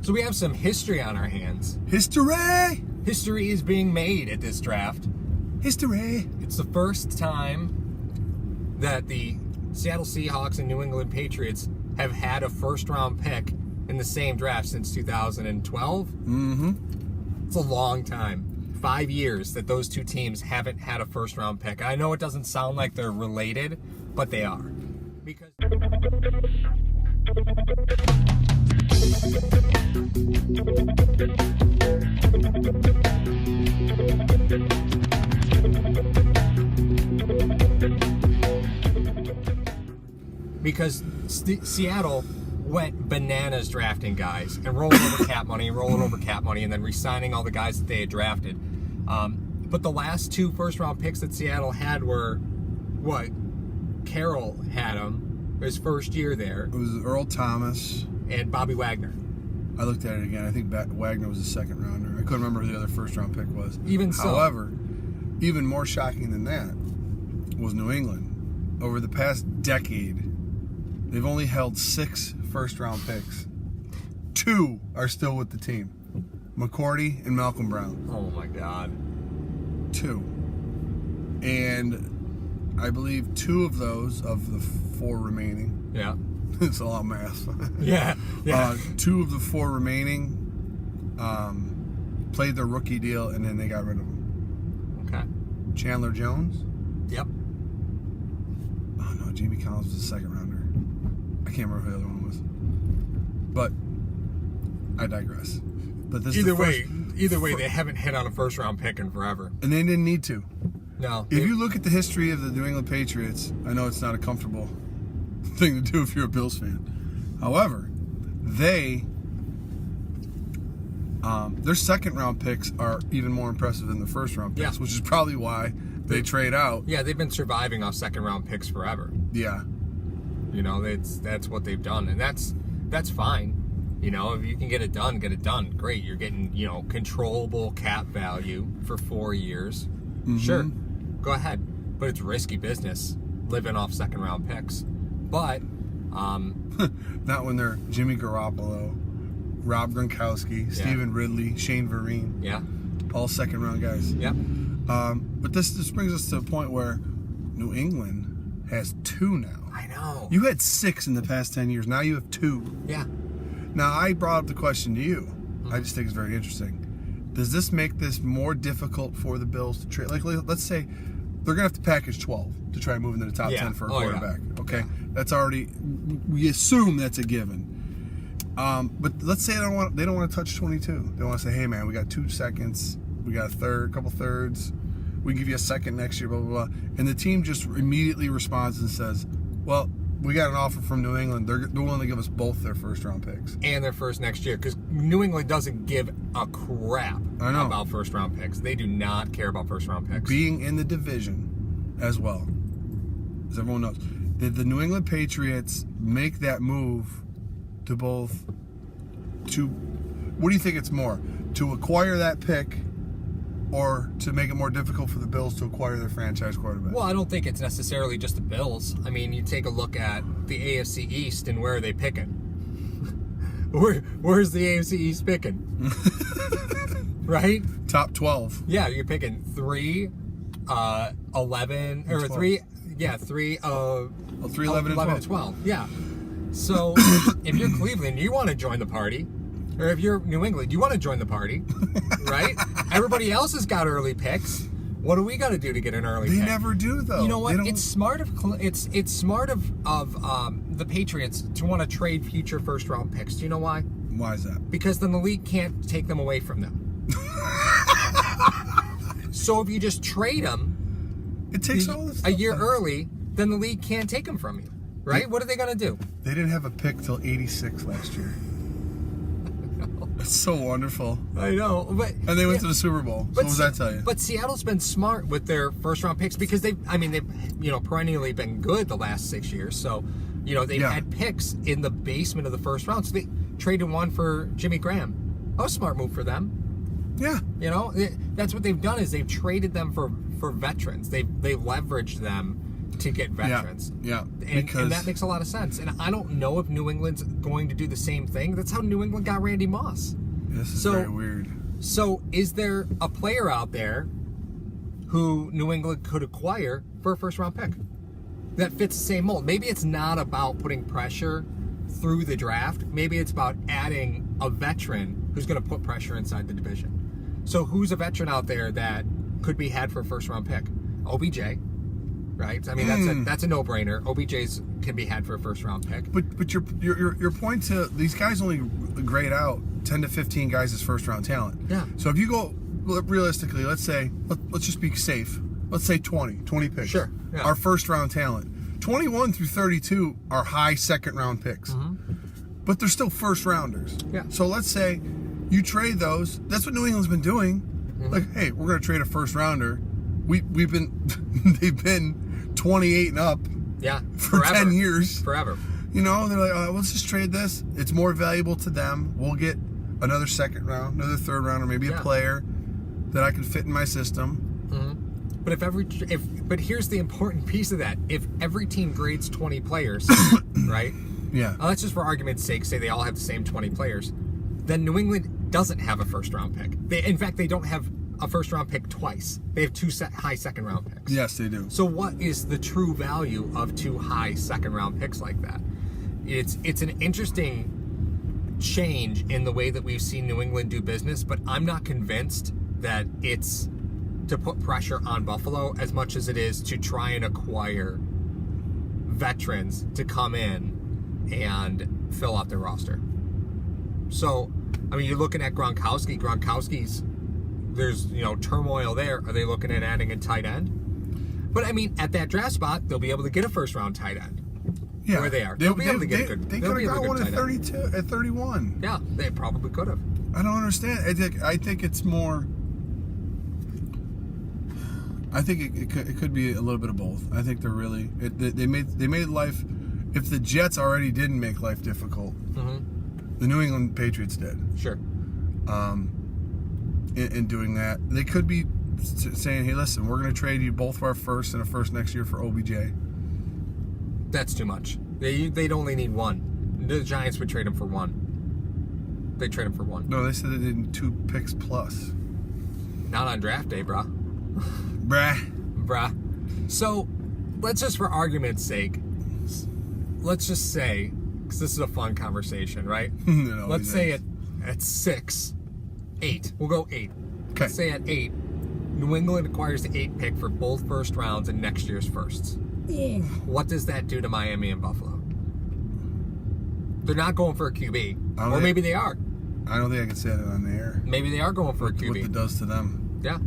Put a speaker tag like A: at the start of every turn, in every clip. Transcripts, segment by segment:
A: So we have some history on our hands.
B: History!
A: History is being made at this draft.
B: History!
A: It's the first time that the Seattle Seahawks and New England Patriots have had a first-round pick in the same draft since 2012.
B: Mm-hmm.
A: It's a long time. 5 years that those two teams haven't had a first-round pick. I know it doesn't sound like they're related, but they are. Because Seattle went bananas drafting guys and rolling over cap money, and then re-signing all the guys that they had drafted. But the last two first-round picks that Seattle had were, Carroll had them his first year there.
B: It was Earl Thomas.
A: And Bobby Wagner.
B: I looked at it again. I think Wagner was a second-rounder. I couldn't remember who the other first-round pick was.
A: Even so.
B: However, even more shocking than that was New England. Over the past decade, they've only held 6 first-round picks. 2 are still with the team. McCourty and Malcolm Brown.
A: Oh, my God.
B: 2. And I believe 2 of those, of the 4 remaining.
A: Yeah.
B: It's a lot of math.
A: Yeah.
B: 2 of the 4 remaining played their rookie deal, and then they got rid of them.
A: Okay.
B: Chandler Jones?
A: Yep.
B: Oh, no, Jamie Collins was a second-rounder. I can't remember who the other one was. But I digress. But this
A: Either way, they haven't hit on a first-round pick in forever.
B: And they didn't need to.
A: No.
B: If you look at the history of the New England Patriots, I know it's not a comfortable thing to do if you're a Bills fan. However, their second-round picks are even more impressive than the first-round picks, which is probably why they trade out.
A: Yeah, they've been surviving off second-round picks forever.
B: Yeah.
A: You know, that's what they've done, and that's fine. You know, if you can get it done, great. You're getting, controllable cap value for 4 years.
B: Mm-hmm.
A: Sure, go ahead. But it's risky business living off second-round picks. But
B: not when they're Jimmy Garoppolo, Rob Gronkowski, Stephen Ridley, Shane Vereen.
A: Yeah.
B: All second-round guys.
A: Yep.
B: But this brings us to a point where New England has 2 now.
A: I know.
B: You had 6 in the past 10 years. Now you have 2.
A: Yeah.
B: Now, I brought up the question to you. I just think it's very interesting. Does this make this more difficult for the Bills to trade? Like, let's say they're going to have to package 12 to try and move into the top 10 for a quarterback. Yeah. Okay? Yeah. That's already, we assume that's a given. But let's say they don't want to touch 22. They want to say, hey, man, we got 2 seconds. We got a couple thirds. We can give you a second next year, blah, blah, blah. And the team just immediately responds and says, well, we got an offer from New England. They're willing to give us both their first-round picks.
A: And their first next year, because New England doesn't give a crap about first-round picks. They do not care about first-round picks.
B: Being in the division as well, as everyone knows. Did the New England Patriots make that move to what do you think it's more? To acquire that pick or to make it more difficult for the Bills to acquire their franchise quarterback?
A: Well, I don't think it's necessarily just the Bills. I mean, you take a look at the AFC East and where are they picking? Where's the AFC East picking? Right?
B: Top 12.
A: Yeah, you're picking 3, 11, or 3, 3,
B: 11,
A: and 12. Yeah. So, if you're Cleveland, you want to join the party. Or if you're New England, you want to join the party, right? Everybody else has got early picks. What do we got to do to get an early pick?
B: They never do, though.
A: You know what? It's smart of the Patriots to want to trade future first-round picks. Do you know why?
B: Why is that?
A: Because then the league can't take them away from them. So if you just trade them,
B: it takes all this
A: a year early, then the league can't take them from you, right? What are they going to do?
B: They didn't have a pick till 86 last year. It's so wonderful.
A: I know, but
B: and they went to the Super Bowl. So what does that tell you?
A: But Seattle's been smart with their first-round picks because they've perennially been good the last 6 years. So, they've had picks in the basement of the first round. So they traded one for Jimmy Graham. That was a smart move for them.
B: Yeah.
A: That's what they've done is they've traded them for veterans. They leveraged them to get veterans.
B: Yeah.
A: And that makes a lot of sense. And I don't know if New England's going to do the same thing. That's how New England got Randy Moss.
B: This is very weird.
A: So is there a player out there who New England could acquire for a first-round pick that fits the same mold? Maybe it's not about putting pressure through the draft. Maybe it's about adding a veteran who's going to put pressure inside the division. So who's a veteran out there that could be had for a first-round pick? OBJ, right? I mean, that's a no-brainer. OBJ's can be had for a first-round pick.
B: But your point to these guys only grade out 10 to 15 guys as first-round talent.
A: Yeah.
B: So if you go realistically, let's just be safe. Let's say 20 picks.
A: Sure. Yeah.
B: Our first-round talent. 21 through 32 are high second-round picks.
A: Mm-hmm.
B: But they're still first-rounders.
A: Yeah.
B: So let's say you trade those. That's what New England's been doing. Mm-hmm. Like, hey, we're going to trade a first-rounder. They've been 28 and up.
A: Yeah.
B: For
A: Forever.
B: 10 years.
A: Forever.
B: You know, they're like, let's just trade this. It's more valuable to them. We'll get another second round, another third round, or maybe a player that I can fit in my system.
A: Mm-hmm. But here's the important piece of that. If every team grades 20 players, right?
B: Yeah.
A: Let's just for argument's sake say they all have the same 20 players. Then New England doesn't have a first-round pick. In fact, they don't have a first-round pick twice. They have two high second-round picks.
B: Yes, they do.
A: So what is the true value of two high second-round picks like that? It's an interesting change in the way that we've seen New England do business, but I'm not convinced that it's to put pressure on Buffalo as much as it is to try and acquire veterans to come in and fill out their roster. So, I mean, you're looking at Gronkowski. Gronkowski's, there's, turmoil there. Are they looking at adding a tight end? But, I mean, at that draft spot, they'll be able to get a first-round tight end.
B: Yeah.
A: Where they are. They'll be able to get a good.
B: They could have got one at 32, at 31.
A: Yeah, they probably could have.
B: I don't understand. I think it's more. I think it could be a little bit of both. I think they're really they made life. If the Jets already didn't make life difficult, the New England Patriots did.
A: Sure.
B: In doing that, they could be saying, "Hey, listen, we're going to trade you both of our first and a first next year for OBJ."
A: That's too much. They'd only need one. The Giants would trade him for one. They'd trade him for one.
B: No, they said they did 2 picks plus.
A: Not on draft day, brah.
B: Bruh.
A: So, let's just, for argument's sake, let's just say, because this is a fun conversation, right? Let's say at 6, 8. We'll go 8.
B: Okay.
A: Let's say at 8, New England acquires the 8th pick for both first rounds and next year's firsts. What does that do to Miami and Buffalo? They're not going for a QB. Or maybe they are.
B: I don't think I can say that on the air.
A: Maybe they are going for a QB.
B: What it does to them.
A: Yeah.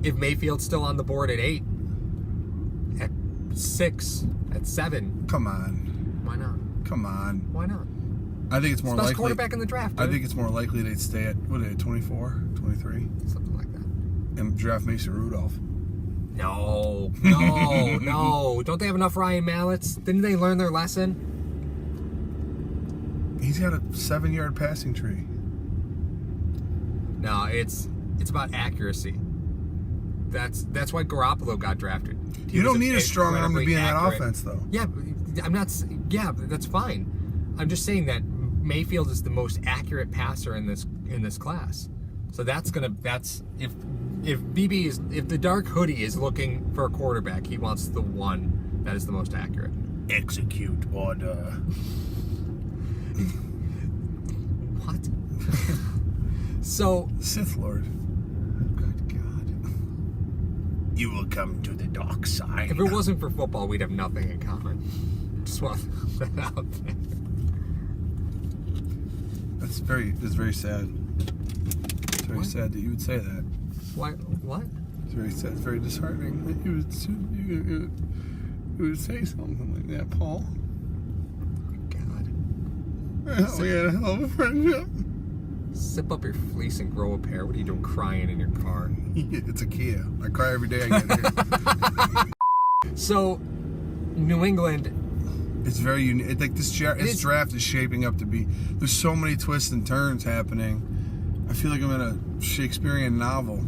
A: If Mayfield's still on the board at 8, at 6, at 7.
B: Come on.
A: Why not?
B: Come on.
A: Why not?
B: I think it's more likely.
A: Best quarterback in the draft, dude.
B: I think it's more likely they'd stay at, 24, 23?
A: Something like that.
B: And draft Mason Rudolph.
A: No. Don't they have enough Ryan Mallets? Didn't they learn their lesson?
B: He's got a 7-yard passing tree.
A: No, it's about accuracy. That's why Garoppolo got drafted.
B: You don't need a strong arm to be in that offense, though.
A: Yeah, I'm not. Yeah, that's fine. I'm just saying that Mayfield is the most accurate passer in this class. So if the dark hoodie is looking for a quarterback, he wants the one that is the most accurate.
B: Execute order.
A: What? So
B: Sith Lord.
A: Good God.
B: You will come to the dark side.
A: If it wasn't for football, we'd have nothing in common. Just want to put that out there. That's very sad. It's very sad that you would say that.
B: Why?
A: What?
B: It's very sad. It's very disheartening that you would say something like that, Paul.
A: God.
B: We had a hell of a friendship.
A: Sip up your fleece and grow a pair. What are you doing crying in your car?
B: It's a Kia. I cry every day I get here.
A: So, New England.
B: It's very unique. Like this draft is shaping up to be. There's so many twists and turns happening. I feel like I'm in a Shakespearean novel.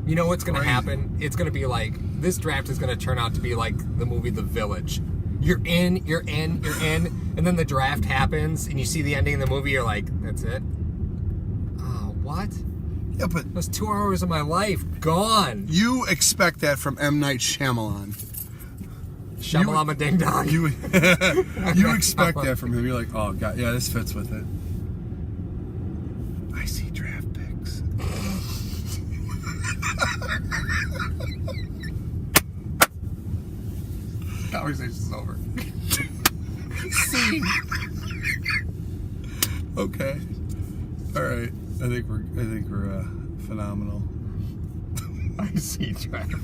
A: You know what's going to happen? It's going to be like, this draft is going to turn out to be like the movie The Village. You're in, and then the draft happens, and you see the ending of the movie, you're like, that's it? Oh, what?
B: Yeah, but...
A: That's 2 hours of my life gone.
B: You expect that from M. Night Shyamalan.
A: Shamalama Ding Dong.
B: You expect that from him. You're like, oh, God, yeah, this fits with it. I see draft picks.
A: Conversation's over.
B: See. Okay. All right. I think we're phenomenal.
A: I see draft.